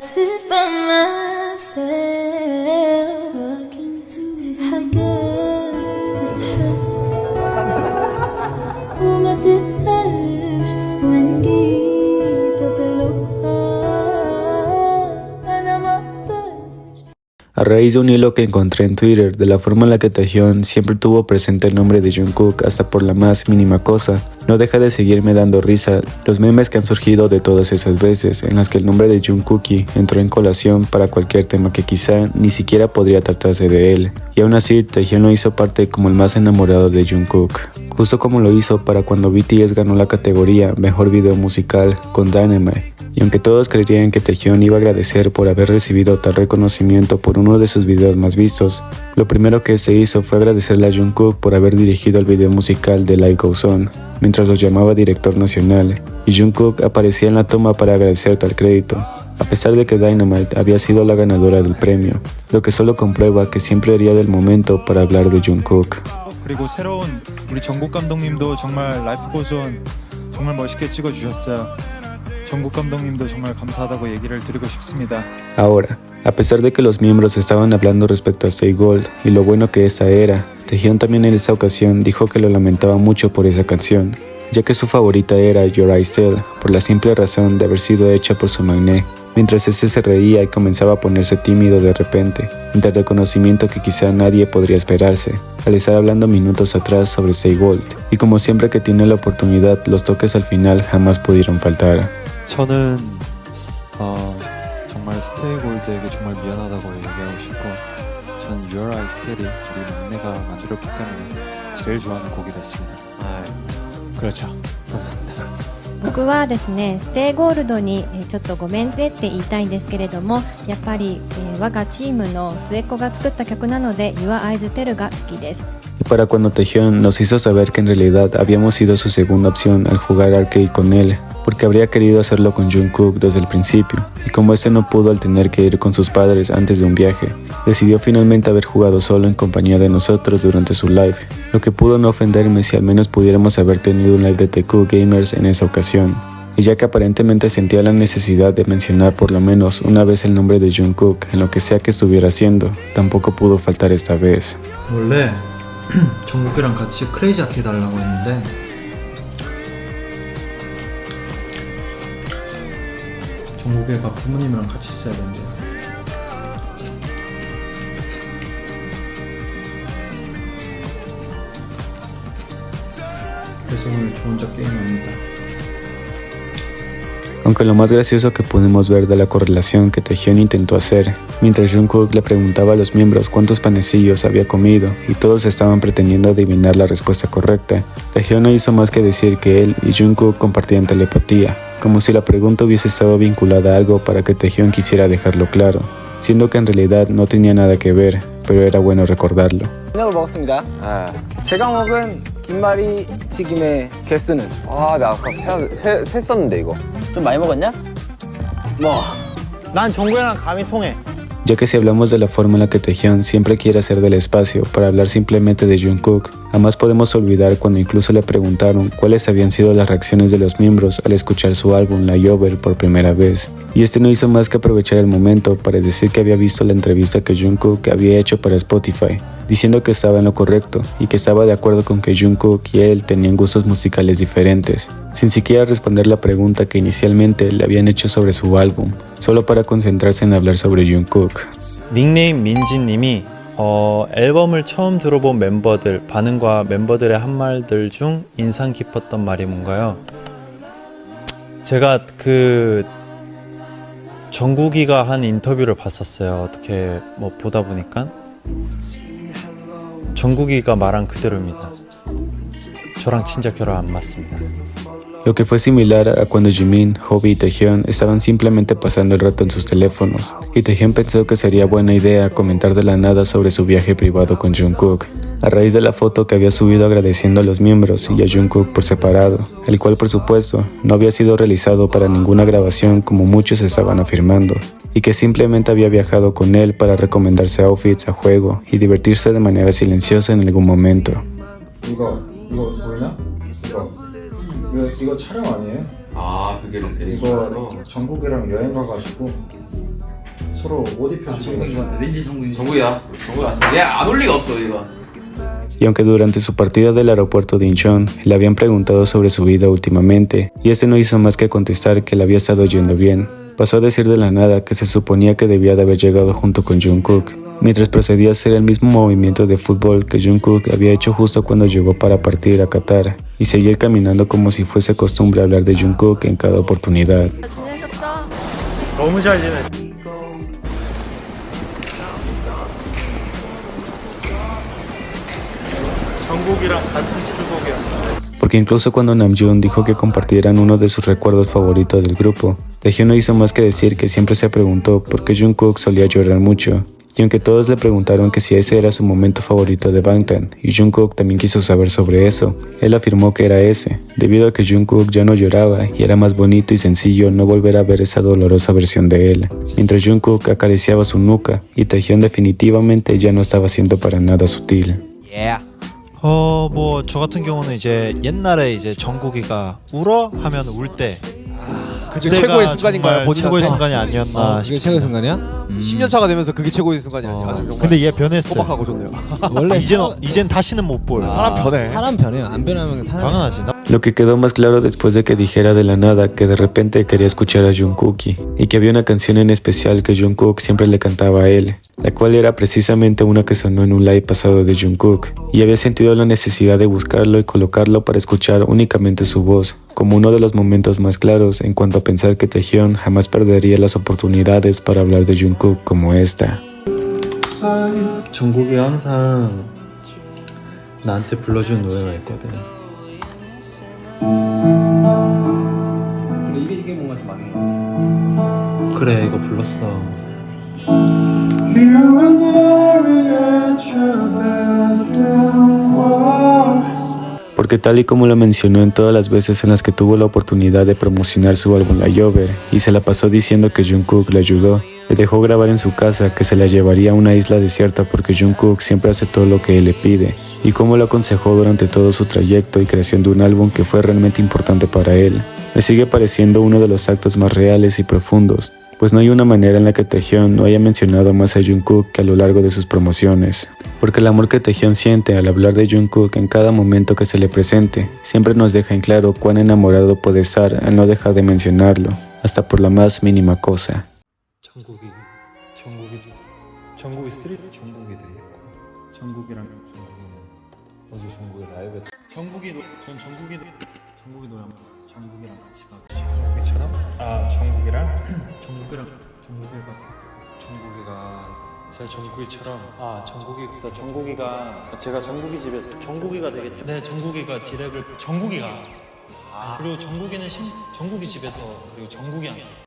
sit by myself talking to حاجات تتحس وما تتقالش وإن جيت أطلبها أنا ما أقدرش. A raíz de un hilo que encontré en Twitter de la forma en la que Taehyun siempre tuvo presente el nombre de Jungkook hasta por la más mínima cosa, no deja de seguirme dando risa los memes que han surgido de todas esas veces en las que el nombre de Jungkookie entró en colación para cualquier tema que quizá ni siquiera podría tratarse de él. Y aún así, Taehyun lo hizo parte como el más enamorado de Jungkook, justo como lo hizo para cuando BTS ganó la categoría Mejor Video Musical con Dynamite. Y aunque todos creerían que Taehyun iba a agradecer por haber recibido tal reconocimiento por uno de sus videos más vistos, lo primero que se hizo fue agradecerle a Jungkook por haber dirigido el video musical de Life Goes On, mientras lo llamaba director nacional, y Jungkook aparecía en la toma para agradecer tal crédito, a pesar de que Dynamite había sido la ganadora del premio, lo que solo comprueba que siempre haría del momento para hablar de Jungkook. 그리고 새로운 우리 정국 감독님도 정말 라이프 고즈 온 정말 멋있게 찍어주셨어요. 정국 감독님도 정말 감사하다고 얘기를 드리고 싶습니다. Ahora, a pesar de que los miembros estaban hablando respecto a Stay Gold y lo bueno que esta era, Taehyun también en esa ocasión dijo que lo lamentaba mucho por esa canción, ya que su favorita era Your Eyes Tell, por la simple razón de haber sido hecha por su magné, mientras este se reía y comenzaba a ponerse tímido de repente, ante el reconocimiento que quizá nadie podría esperarse, al estar hablando minutos atrás sobre Stay Gold, y como siempre que tiene la oportunidad, los toques al final jamás pudieron faltar. 저는 정말 스테이 골드에게 정말 미안하다고 얘기하고 싶고 저는 Your Eyes Tell이 우리 막내가 만들었기 때문에 제일 좋아하는 곡이 됐습니다. 그렇죠. 감사합니다. 僕はですね、ステイゴールドにちょっとごめんねって言いたいんですけれども、やっぱり我がチームの末っ子が作った曲なので Your Eyes Tell が好きです。Y para cuando Taehyun nos hizo saber que en realidad habíamos sido su segunda opción al jugar arcade con él, porque habría querido hacerlo con Jungkook desde el principio, y como este no pudo al tener que ir con sus padres antes de un viaje, decidió finalmente haber jugado solo en compañía de nosotros durante su live, lo que pudo no ofenderme si al menos pudiéramos haber tenido un live de TQ Gamers en esa ocasión. Y ya que aparentemente sentía la necesidad de mencionar por lo menos una vez el nombre de Jungkook en lo que sea que estuviera haciendo, tampoco pudo faltar esta vez. 원래 정국이랑 같이 크레이지 아케 해달라고 했는데 정국이가 부모님이랑 같이 있어야 된대요. 그래서 오늘 저 혼자 게임합니다. Aunque lo más gracioso que pudimos ver de la correlación que Taehyun intentó hacer, mientras Jungkook le preguntaba a los miembros cuántos panecillos había comido y todos estaban pretendiendo adivinar la respuesta correcta, Taehyun no hizo más que decir que él y Jungkook compartían telepatía, como si la pregunta hubiese estado vinculada a algo para que Taehyun quisiera dejarlo claro, siendo que en realidad no tenía nada que ver, pero era bueno recordarlo. 저녁을 먹었습니다. 제 과목은 김말이 튀김의 개수는 나 아까 셌었는데 이거 좀 많이 먹었냐? 난 정국이랑 감이 통해. Ya que si hablamos de la forma en la que Taehyun siempre quiere hacer del espacio para hablar simplemente de Jungkook, jamás podemos olvidar cuando incluso le preguntaron cuáles habían sido las reacciones de los miembros al escuchar su álbum Layover por primera vez. Y este no hizo más que aprovechar el momento para decir que había visto la entrevista que Jungkook había hecho para Spotify, diciendo que estaba en lo correcto y que estaba de acuerdo con que Jungkook y él tenían gustos musicales diferentes, sin siquiera responder la pregunta que inicialmente le habían hecho sobre su álbum, solo para concentrarse en hablar sobre Jungkook. 닉네임 민지님이 앨범을 처음 들어본 멤버들 반응과 멤버들의 한 말들 중 인상 깊었던 말이 뭔가요? 제가 정국이가 한 인터뷰를 봤었어요. 어떻게 보다 보니까 정국이가 말한 그대로입니다. 저랑 진짜 결혼 안 맞습니다. Lo que fue similar a cuando Jimin, Hobi y Taehyun estaban simplemente pasando el rato en sus teléfonos, y Taehyun pensó que sería buena idea comentar de la nada sobre su viaje privado con Jungkook, a raíz de la foto que había subido agradeciendo a los miembros y a Jungkook por separado, el cual por supuesto no había sido realizado para ninguna grabación como muchos estaban afirmando, y que simplemente había viajado con él para recomendarse outfits a juego y divertirse de manera silenciosa en algún momento. 이거 보이나? 이거 촬영 아니에요? 아, 그게 이거 전국이랑 여행 가가지고 서로 옷 입혀주고. 정국이야. 정국이 왔어. 얘안 올 리가 없어 이거. Y aunque durante su partida del aeropuerto de Incheon le habían preguntado sobre su vida últimamente, y ese no hizo más que contestar que le había estado yendo bien, pasó a decir de la nada que se suponía que debía de haber llegado junto con Jungkook, mientras procedía a hacer el mismo movimiento de fútbol que Jungkook había hecho justo cuando llegó para partir a Qatar, y seguir caminando como si fuese costumbre hablar de Jungkook en cada oportunidad. 너무 잘 지내. 정국이랑 같은 출국이었어. Porque incluso cuando Namjoon dijo que compartieran uno de sus recuerdos favoritos del grupo, Taehyung no hizo más que decir que siempre se preguntó por qué Jungkook solía llorar mucho. Y aunque todos le preguntaron que si ese era su momento favorito de Bangtan, y Jungkook también quiso saber sobre eso, él afirmó que era ese, debido a que Jungkook ya no lloraba y era más bonito y sencillo no volver a ver esa dolorosa versión de él, mientras Jungkook acariciaba su nuca y Taehyung definitivamente ya no estaba siendo para nada sutil. 뭐 저 같은 경우는 이제 옛날에 이제 정국이가 울어 하면 울 때 그게 최고의 순간인가요? 본인한테? 최고의 순간이 아니었나 그게 최고의 순간이야? 10년 차가 되면서 그게 최고의 순간이 아니야. 아주 정말 근데 얘 변했어요. 소박하고 좋네요. 원래 이젠 다시는 못 볼. 사람 변해. 사람 변해요. 안 변하면 사람. 당연하지. Lo que quedó más claro después de que dijera de la nada que de repente quería escuchar a Jungkook y que había una canción en especial que Jungkook siempre le cantaba a él, la cual era precisamente una que sonó en un live pasado de Jungkook, y había sentido la necesidad de buscarlo y colocarlo para escuchar únicamente su voz, como uno de los momentos más claros en cuanto a pensar que Taehyung jamás perdería las oportunidades para hablar de Jungkook como esta. 정국이 항상 나한테 불러준 노래가 있거든. 이게 뭔가 좀 맞는 거. 그래 이거 불렀어. Porque tal y como lo mencionó en todas las veces en las que tuvo la oportunidad de promocionar su álbum La Llover y se la pasó diciendo que Jungkook le ayudó, le dejó grabar en su casa que se la llevaría a una isla desierta porque Jungkook siempre hace todo lo que él le pide, y cómo lo aconsejó durante todo su trayecto y creación de un álbum que fue realmente importante para él, me sigue pareciendo uno de los actos más reales y profundos, pues no hay una manera en la que Taehyung no haya mencionado más a Jungkook que a lo largo de sus promociones. Porque el amor que Taehyung siente al hablar de Jungkook en cada momento que se le presente, siempre nos deja en claro cuán enamorado puede estar al no dejar de mencionarlo, hasta por la más mínima cosa. 정국이 정국이 돼 있고 정국이랑 정국이는 어제 정국이 라이브 전 정국이 노래 정국이랑 같이 가고 정국이처럼 정국이가 제가 정국이처럼 정국이가 제가 정국이 집에서 정국이가 되겠죠. 네, 정국이가 디렉을 정국이가 그리고 정국이는 정국이 집에서 그리고 정국이